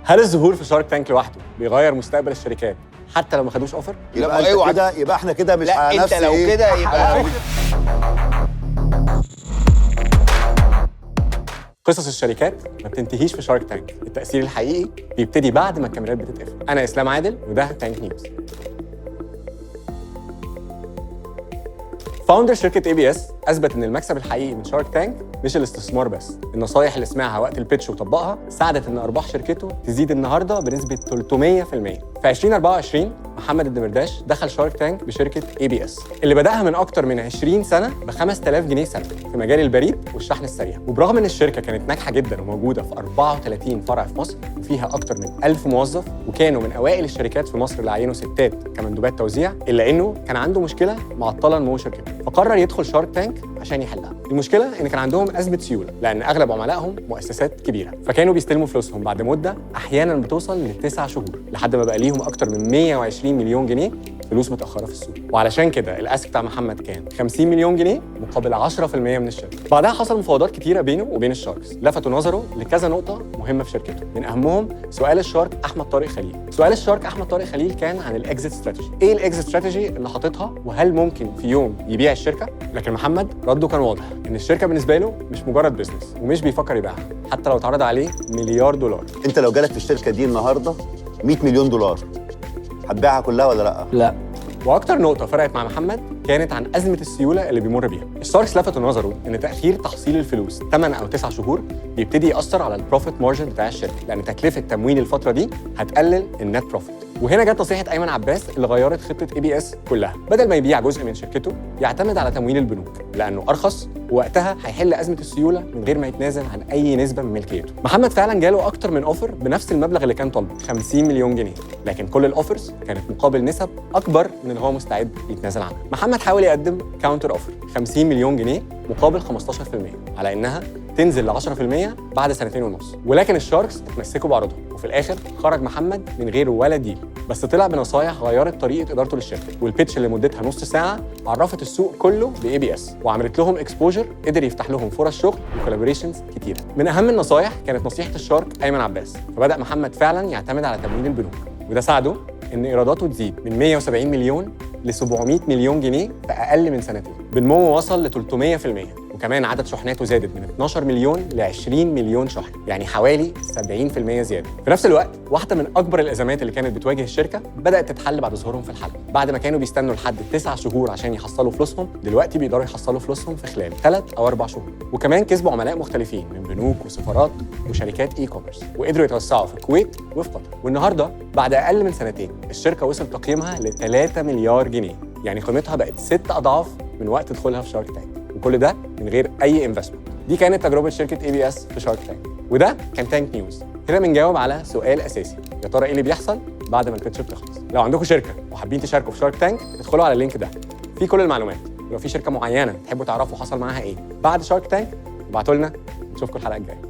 هل الظهور في شارك تانك لوحده بيغير مستقبل الشركات حتى لو ما خدوش اوفر؟ يبقى احنا كده مش على نفس انت لو إيه؟ كده يبقى قصص الشركات ما بتنتهيش في شارك تانك، التأثير الحقيقي بيبتدي بعد ما الكاميرات بتتقفل. أنا إسلام عادل وده تانك نيوز. فاوندر شركة ABS أثبت إن المكسب الحقيقي من شارك تانك مش الاستثمار بس، النصايح اللي سمعها وقت البيتش وطبقها ساعدت إن أرباح شركته تزيد النهارده بنسبة 300%. في 2024 محمد الدمرداش دخل شارك تانك بشركة ABS اللي بدأها من أكتر من 20 سنة ب 5000 جنيه سنة في مجال البريد والشحن السريع. وبرغم إن الشركة كانت ناجحة جدا وموجودة في 34 فرع في مصر وفيها أكتر من 1000 موظف وكانوا من أوائل الشركات في مصر اللي عينوا ستات كمندوبات توزيع، إلا إنه كان عنده مشكلة معطلة نمو شركته، فقرر يدخل شارك تانك عشان يحلها. المشكلة إن كان عندهم أزمة سيولة لأن أغلب عملائهم مؤسسات كبيرة، فكانوا بيستلموا فلوسهم بعد مدة أحياناً بتوصل ل9 شهور لحد ما بقى ليهم أكتر من 120 مليون جنيه فلوس متأخرة في السوق. وعلشان كده الأسك بتاع محمد كان 50 مليون جنيه مقابل 10% من الشركة. بعدها حصل مفاوضات كتيرة بينه وبين الشاركس لفتوا نظره لكذا نقطة مهمة في شركته، من أهمهم سؤال الشارك أحمد طارق خليل. سؤال الشارك أحمد طارق خليل كان عن الإكزيت ستراتيجي، إيه الإكزيت ستراتيجي اللي حاططها وهل ممكن في يوم يبيع الشركة؟ لكن محمد رده كان واضح إن الشركة بالنسبة له مش مجرد بيزنس ومش بيفكر يبيعها حتى لو اتعرض عليه مليار دولار. انت لو جالك في الشركه دي النهارده 100 مليون دولار هتبيعها كلها ولا لا؟ لا. واكتر نقطه فرقت مع محمد كانت عن ازمه السيوله اللي بيمر بيها. الشاركس لفتوا نظره ان تاخير تحصيل الفلوس 8 او 9 شهور بيبتدي ياثر على البروفيت مارجن بتاع الشركه، لان تكلفه تمويل الفتره دي هتقلل النت بروفيت. وهنا جت نصيحه ايمن عباس اللي غيرت خطه ABS كلها، بدل ما يبيع جزء من شركته يعتمد على تمويل البنوك لانه ارخص ووقتها هيحل ازمه السيوله من غير ما يتنازل عن اي نسبه من ملكيته. محمد فعلا جاله اكتر من اوفر بنفس المبلغ اللي كان طالبه 50 مليون جنيه، لكن كل الاوفرز كانت مقابل نسب اكبر من اللي هو مستعد يتنازل عنها. محمد حاول يقدم كاونتر اوفر 50 مليون جنيه مقابل 15% على انها تنزل ل 10% بعد 2.5 سنين، ولكن الشاركس اتمسكوا بعرضهم وفي الاخر خرج محمد من غير ولا ديل، بس طلع بنصايح غيرت طريقه ادارته للشركه. والبيتش اللي مدتها نص ساعه عرفت السوق كله ب ABS وعملت لهم اكسبوجر قدر يفتح لهم فرص شغل وكولابوريشنز كتيره. من اهم النصايح كانت نصيحه الشارك ايمن عباس، فبدا محمد فعلا يعتمد على تمويل البنوك وده ساعده ان ايراداته تزيد من 170 مليون ل 700 مليون جنيه في اقل من سنتين، بالنمو وصل ل 300%. وكمان عدد شحناته زادت من 12 مليون ل 20 مليون شحن، يعني حوالي 70% زياده. في نفس الوقت واحده من اكبر الازمات اللي كانت بتواجه الشركه بدات تتحل بعد ظهورهم في الحلقه. بعد ما كانوا بيستنوا لحد 9 شهور عشان يحصلوا فلوسهم، دلوقتي بيقدروا يحصلوا فلوسهم في خلال 3 أو 4 شهور. وكمان كسبوا عملاء مختلفين من بنوك وسفارات وشركات اي كوميرس، وقدروا يتوسعوا في الكويت وفي قطر. والنهارده بعد اقل من سنتين الشركه وصل تقييمها ل 3 مليار جنيه، يعني قيمتها بقت 6 اضعاف من وقت دخولها في شارك تانك، وكل ده من غير اي انفستمنت. دي كانت تجربه شركه ABS في شارك تانك، وده كان تانك نيوز. هنا بنجاوب على سؤال اساسي، يا ترى ايه اللي بيحصل بعد ما البيتش بتخلص؟ لو عندكم شركه وحابين تشاركوا في شارك تانك ادخلوا على اللينك ده فيه كل المعلومات. ولو في شركه معينه تحبوا تعرفوا حصل معاها ايه بعد شارك تانك ابعتوا لنا. نشوفكم الحلقه الجايه.